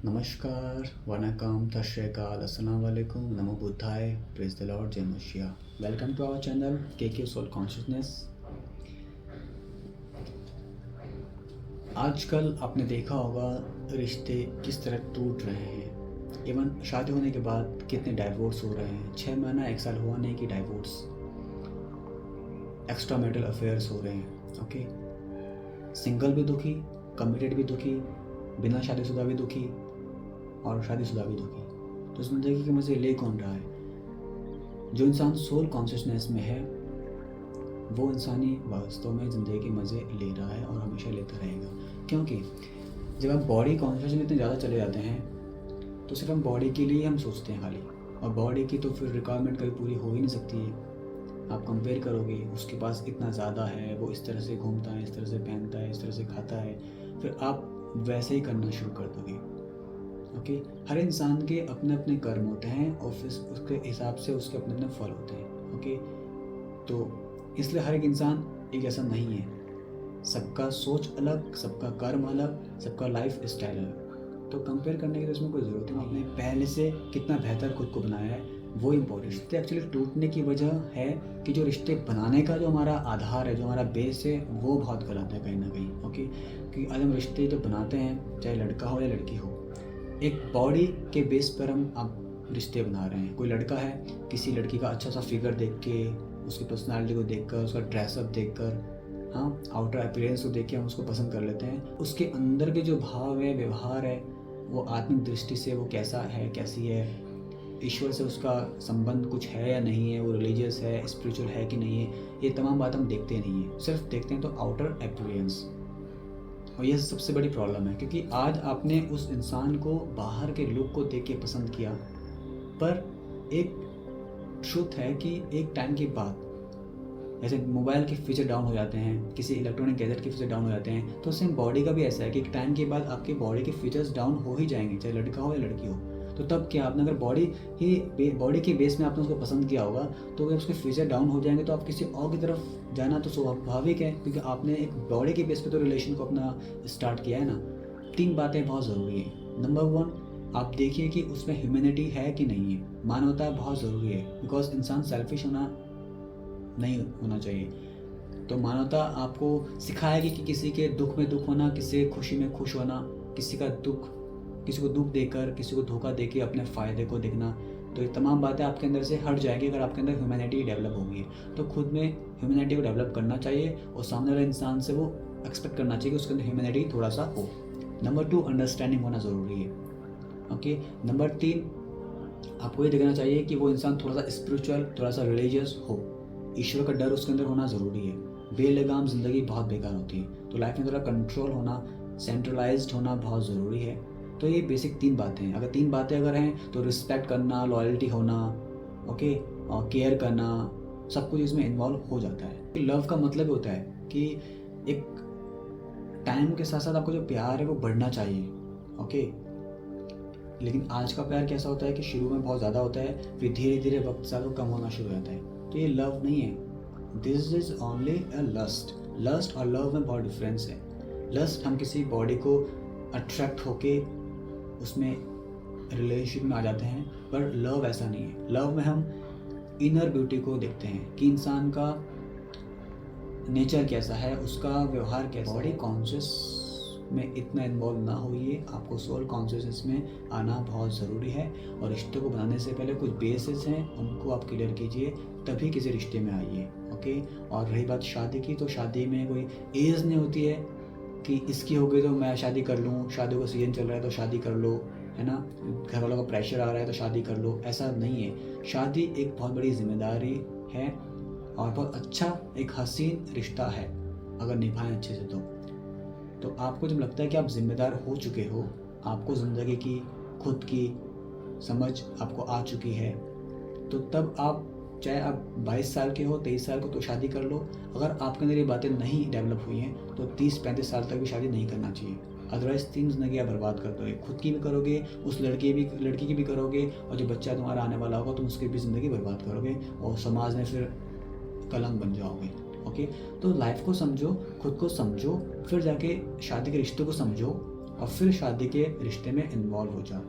नमस्कार, वनकम, सत श्री अकाल, अस्सलाम वालेकुम, नमो बुद्धाय, प्रेज द लॉर्ड, जय मसीहा। वेलकम टू आवर चैनल के सोल कॉन्शियसनेस। आजकल आपने देखा होगा रिश्ते किस तरह टूट रहे हैं। इवन शादी होने के बाद कितने डाइवोर्स हो रहे हैं। 6 महीना 1 साल हुआ नहीं कि डाइवोर्स, एक्स्ट्रा मैरिटल अफेयर्स हो रहे हैं। ओके, सिंगल भी दुखी, कमिटेड भी दुखी, बिना शादीशुदा भी दुखी और शादीशुदा भी दुखी। तो ज़िंदगी के मज़े ले कौन रहा है? जो इंसान सोल कॉन्शियसनेस में है वो इंसानी वास्तव में ज़िंदगी के मज़े ले रहा है और हमेशा लेता रहेगा। क्योंकि जब आप बॉडी कॉन्शियस में इतने ज़्यादा चले जाते हैं तो सिर्फ हम बॉडी के लिए हम सोचते हैं खाली, और बॉडी की तो फिर रिक्वायरमेंट कभी पूरी हो ही नहीं सकती है। आप कंपेयर करोगे, उसके पास इतना ज़्यादा है, वो इस तरह से घूमता है, इस तरह से पहनता है, इस तरह से खाता है, फिर आप वैसे ही करना शुरू कर दोगे। ओके, हर इंसान के अपने अपने कर्म होते हैं और फिर उसके हिसाब से उसके अपने अपने फल होते हैं। ओके, तो इसलिए हर एक इंसान एक जैसा नहीं है। सबका सोच अलग, सबका कर्म अलग, सबका लाइफ स्टाइल अलग। तो कंपेयर करने की तो इसमें कोई ज़रूरत नहीं। आपने पहले से कितना बेहतर खुद को बनाया है वो इम्पोर्टेंट। रिश्ते एक्चुअली टूटने की वजह है कि जो रिश्ते बनाने का जो हमारा आधार है, जो हमारा बेस है, वो बहुत गलत है कहीं ना कहीं। ओके, कि आज हम रिश्ते जो बनाते हैं, चाहे लड़का हो या लड़की हो, एक बॉडी के बेस पर हम अब रिश्ते बना रहे हैं। कोई लड़का है, किसी लड़की का अच्छा सा फिगर देख के, उसकी पर्सनालिटी को देखकर, उसका ड्रेसअप देखकर, हाँ, आउटर अपीयरेंस को देख के हम उसको पसंद कर लेते हैं। उसके अंदर के जो भाव है, व्यवहार है, वो आत्मिक दृष्टि से वो कैसा है, कैसी है, ईश्वर से उसका संबंध कुछ है या नहीं है, वो रिलीजियस है, स्पिरिचुअल है कि नहीं है, ये तमाम बात हम देखते नहीं हैं। सिर्फ देखते हैं तो आउटर अपीयरेंस। और यह सबसे बड़ी प्रॉब्लम है, क्योंकि आज आपने उस इंसान को बाहर के लुक को देख के पसंद किया, पर एक ट्रुथ है कि एक टाइम के बाद जैसे मोबाइल के फीचर डाउन हो जाते हैं, किसी इलेक्ट्रॉनिक गैजेट के फीचर डाउन हो जाते हैं, तो सेम बॉडी का भी ऐसा है कि एक टाइम के बाद आपके बॉडी के फीचर्स डाउन हो ही जाएंगे, चाहे लड़का हो या लड़की हो। तो तब क्या, आपने अगर बॉडी के बेस में आपने उसको पसंद किया होगा, तो अगर उसके फीचर डाउन हो जाएंगे तो आप किसी और की तरफ जाना तो स्वाभाविक है, क्योंकि आपने एक बॉडी के बेस पे तो रिलेशन को अपना स्टार्ट किया है ना। 3 बातें बहुत ज़रूरी है। नंबर 1, आप देखिए कि उसमें ह्यूमैनिटी है कि नहीं है। मानवता बहुत ज़रूरी है, बिकॉज इंसान सेल्फिश नहीं होना चाहिए। तो मानवता आपको सिखाएगी कि किसी के दुख में दुख होना, किसी खुशी में खुश होना, किसी को दुख देकर, किसी को धोखा देके अपने फ़ायदे को देखना। तो ये तमाम बातें आपके अंदर से हट जाएगी अगर आपके अंदर ह्यूमैनिटी डेवलप होगी। तो खुद में ह्यूमैनिटी को डेवलप करना चाहिए और सामने वाले इंसान से वो एक्सपेक्ट करना चाहिए कि उसके अंदर ह्यूमैनिटी थोड़ा सा हो। नंबर 2, अंडरस्टैंडिंग होना ज़रूरी है। ओके, नंबर 3, आपको ये देखना चाहिए कि वो इंसान थोड़ा सा स्पिरिचुअल, थोड़ा सा रिलीजियस हो। ईश्वर का डर उसके अंदर होना ज़रूरी है। बेलगाम ज़िंदगी बहुत बेकार होती है। तो लाइफ में थोड़ा कंट्रोल होना, सेंट्रलाइज्ड होना बहुत ज़रूरी है। तो ये बेसिक 3 बातें हैं। अगर 3 बातें अगर हैं तो रिस्पेक्ट करना, लॉयल्टी होना, ओके, और केयर करना, सब कुछ इसमें इन्वॉल्व हो जाता है। लव का मतलब होता है कि एक टाइम के साथ साथ आपको जो प्यार है वो बढ़ना चाहिए। ओके, लेकिन आज का प्यार कैसा होता है कि शुरू में बहुत ज़्यादा होता है, फिर धीरे धीरे वक्त साथ वो कम होना शुरू हो जाता है। तो ये लव नहीं है, this is only a lust. Lust और लव में बहुत डिफरेंस है। लस्ट, हम किसी बॉडी को अट्रैक्ट होके उसमें रिलेशनशिप में आ जाते हैं, पर लव ऐसा नहीं है। लव में हम इनर ब्यूटी को देखते हैं कि इंसान का नेचर कैसा है, उसका व्यवहार कैसा है। बॉडी कॉन्शियस में इतना इन्वॉल्व ना होइए, आपको सोल कॉन्शियसनेस में आना बहुत ज़रूरी है। और रिश्ते को बनाने से पहले कुछ बेसिस हैं, उनको आप क्लियर कीजिए, तभी किसी रिश्ते में आइए। ओके, और रही बात शादी की, तो शादी में कोई एज नहीं होती है कि इसकी हो गई तो मैं शादी कर लूँ, शादी का सीजन चल रहा है तो शादी कर लो, है ना, घर वालों का प्रेशर आ रहा है तो शादी कर लो, ऐसा नहीं है। शादी एक बहुत बड़ी जिम्मेदारी है और बहुत अच्छा एक हसीन रिश्ता है अगर निभाएं अच्छे से। तो आपको जब लगता है कि आप जिम्मेदार हो चुके हो, आपको ज़िंदगी की खुद की समझ आपको आ चुकी है, तो तब आप, चाहे आप 22 साल के हो, 23 साल को, तो शादी कर लो। अगर आपके अंदर ये बातें नहीं डेवलप हुई हैं तो 30-35 साल तक भी शादी नहीं करना चाहिए। अदरवाइज़ 3 जिंदगी आप बर्बाद कर दोगे। खुद की भी करोगे, उस लड़की की भी करोगे, और जो बच्चा तुम्हारा आने वाला होगा तुम उसकी भी ज़िंदगी बर्बाद करोगे और समाज में फिर कलंक बन जाओगे। ओके, तो लाइफ को समझो, खुद को समझो, फिर जाके शादी के रिश्ते को समझो और फिर शादी के रिश्ते में इन्वॉल्व हो जा।